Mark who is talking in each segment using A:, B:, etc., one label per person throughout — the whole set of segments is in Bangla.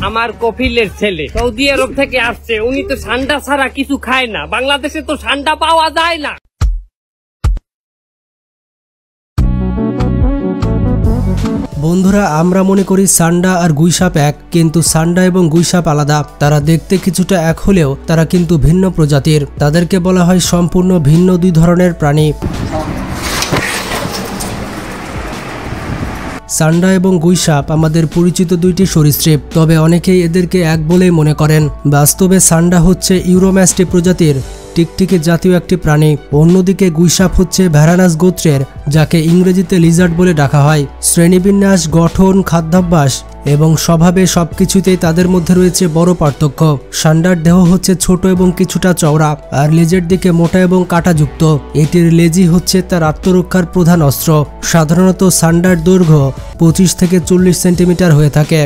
A: আমার কপিলের ছেলে সৌদি আরব থেকে আসছে, উনি তো ঠান্ডা ছাড়া কিছু খায় না। বাংলাদেশে তো ঠান্ডা পাওয়া যায় না।
B: বন্ধুরা, আমরা মনে করি সান্ডা আর গুইসাপ এক, কিন্তু সান্ডা এবং গুইসাপ আলাদা। তারা দেখতে কিছুটা এক হলেও তারা কিন্তু ভিন্ন প্রজাতির। তাদেরকে বলা হয় সম্পূর্ণ ভিন্ন দুই ধরনের প্রাণী। সান্ডা এবং গুইসাপ আমাদের পরিচিত দুইটি সরীসৃপ, তবে অনেকেই এদেরকে এক বলেই মনে করেন। বাস্তবে সান্ডা হচ্ছে ইউরোম্যাস্টি প্রজাতির টিকটিকি জাতীয় একটি প্রাণী। অন্যদিকে গুইসাপ হচ্ছে ভ্যারানাস গোত্রের, যাকে ইংরেজিতে লিজার্ড বলে ডাকা হয়। শ্রেণীবিন্যাস, গঠন, খাদ্যাভ্যাস এবং স্বভাবে সবকিছুতেই তাদের মধ্যে রয়েছে বড় পার্থক্য। সান্ডার দেহ হচ্ছে ছোট এবং কিছুটা চওড়া, আর লেজের দিকে মোটা এবং কাঁটাযুক্ত। এটির লেজই হচ্ছে তার আত্মরক্ষার প্রধান অস্ত্র। সাধারণত সান্ডার দৈর্ঘ্য 25 থেকে 40 সেন্টিমিটার হয়ে থাকে।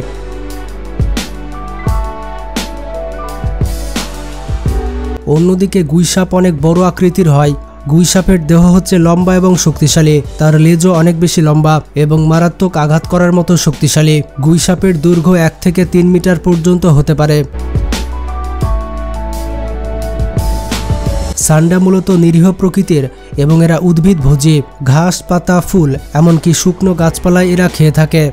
B: অন্যদিকে গুইসাপ অনেক বড় আকৃতির হয়। গুইসাপের দেহ হচ্ছে লম্বা এবং শক্তিশালী। তার লেজও অনেক বেশি লম্বা এবং মারাত্মক আঘাত করার মতো শক্তিশালী। গুইসাপের দৈর্ঘ্য 1 থেকে 3 মিটার পর্যন্ত হতে পারে। সান্ডা মূলত নিরীহ প্রকৃতির এবং এরা উদ্ভিদভোজী। ঘাস, পাতা, ফুল এমনকি শুকনো গাছপালায় এরা খেয়ে থাকে।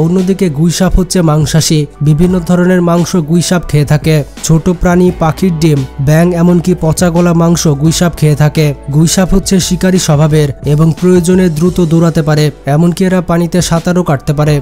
B: অন্যদিকে গুইসাপ হচ্ছে মাংসাশী। বিভিন্ন ধরনের মাংস গুইসাপ খেয়ে থাকে। ছোট প্রাণী, পাখির ডিম, ব্যাঙ এমনকি পচা গলা মাংস গুইসাপ খেয়ে থাকে। গুইসাপ হচ্ছে শিকারী স্বভাবের এবং প্রয়োজনে দ্রুত দৌড়াতে পারে, এমনকি এরা পানিতে সাঁতারও কাটতে পারে।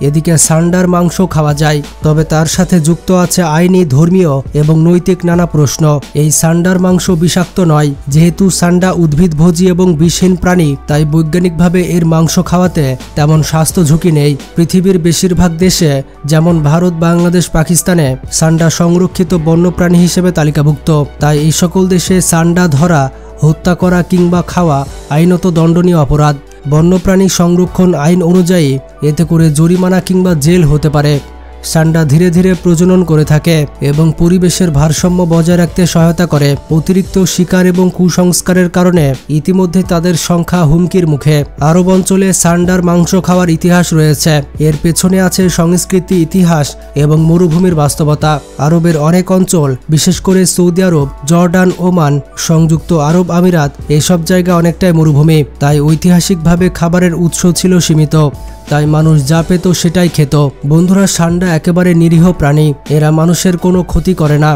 B: এদিকে সান্ডার মাংস খাওয়া যায়, তবে তার সাথে যুক্ত আছে আইনি, ধর্মীয় এবং নৈতিক নানা প্রশ্ন। এই সান্ডার মাংস বিষাক্ত নয়। যেহেতু সান্ডা উদ্ভিদভোজী এবং বিষহীন প্রাণী, তাই বৈজ্ঞানিকভাবে এর মাংস খাওয়াতে তেমন স্বাস্থ্য ঝুঁকি নেই। পৃথিবীর বেশিরভাগ দেশে, যেমন ভারত, বাংলাদেশ, পাকিস্তানে সান্ডা সংরক্ষিত বন্যপ্রাণী হিসেবে তালিকাভুক্ত। তাই এই সকল দেশে সান্ডা ধরা, হত্যা করা কিংবা খাওয়া আইনত দণ্ডনীয় অপরাধ। বন্যপ্রাণী সংরক্ষণ আইন অনুযায়ী এতে করে জরিমানা কিংবা জেল হতে পারে। সান্ডা ধীরে ধীরে প্রজনন করে থাকে এবং পরিবেশের ভারসাম্য বজায় রাখতে সহায়তা করে। অতিরিক্ত শিকার এবং কুসংস্কারের কারণে ইতিমধ্যে তাদের সংখ্যা হুমকির মুখে। আরব অঞ্চলে সান্ডার মাংস খাওয়ার ইতিহাস রয়েছে। এর পেছনে আছে সংস্কৃতি, ইতিহাস এবং মরুভূমির বাস্তবতা। আরবের অনেক অঞ্চল, বিশেষ করে সৌদি আরব, জর্ডান, ওমান, সংযুক্ত আরব আমিরাত, এসব জায়গা অনেকটাই মরুভূমি। তাই ঐতিহাসিকভাবে খাবারের উৎস ছিল সীমিত। তাই মানুষ যা পেত সেটাই খেত। বন্ধুরা, সান্ডা একেবারে নিরীহ প্রাণী। এরা মানুষের কোনো ক্ষতি করে না।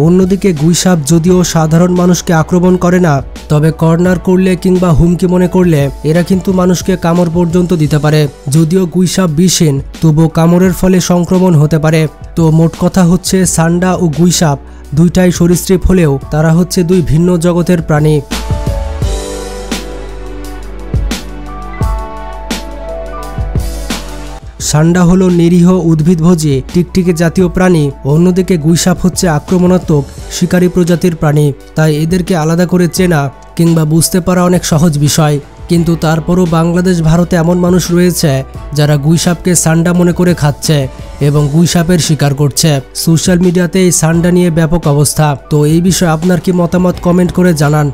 B: অন্যদিকে গুইসাপ যদিও সাধারণ মানুষকে আক্রমণ করে না, তবে কর্নার করলে কিংবা হুমকি মনে করলে এরা কিন্তু মানুষকে কামড় পর্যন্ত দিতে পারে। যদিও গুইসাপ বিষহীন, তবুও কামড়ের ফলে সংক্রমণ হতে পারে। তো মোট কথা হচ্ছে, সান্ডা ও গুইসাপ দুইটাই সরীসৃপ হলেও তারা হচ্ছে দুই ভিন্ন জগতের প্রাণী। সান্ডা হলো নিরীহ উদ্ভিদভোজী টিকটিকি জাতীয় প্রাণী। অন্যদিকে গুইসাপ হচ্ছে আক্রমণাত্মক শিকারী প্রজাতির প্রাণী। তাই এদেরকে আলাদা করে চেনা কিংবা বুঝতে পারা অনেক সহজ বিষয়। কিন্তু তারপরও বাংলাদেশ, ভারতে এমন মানুষ রয়েছে যারা গুইসাপকে সান্ডা মনে করে খাচ্ছে এবং গুইসাপের শিকার করছে। সোশ্যাল মিডিয়াতে এই সান্ডা নিয়ে ব্যাপক অবস্থা। তো এই বিষয়ে আপনার কি মতামত, কমেন্ট করে জানান।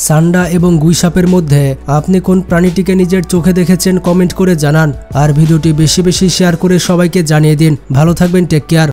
B: সান্ডা এবং গুইসাপের মধ্যে আপনি কোন প্রাণীটিকে নিজের চোখে দেখেছেন কমেন্ট করে জানান। আর ভিডিওটি বেশি বেশি শেয়ার করে সবাইকে জানিয়ে দিন। ভালো থাকবেন, টেক কেয়ার।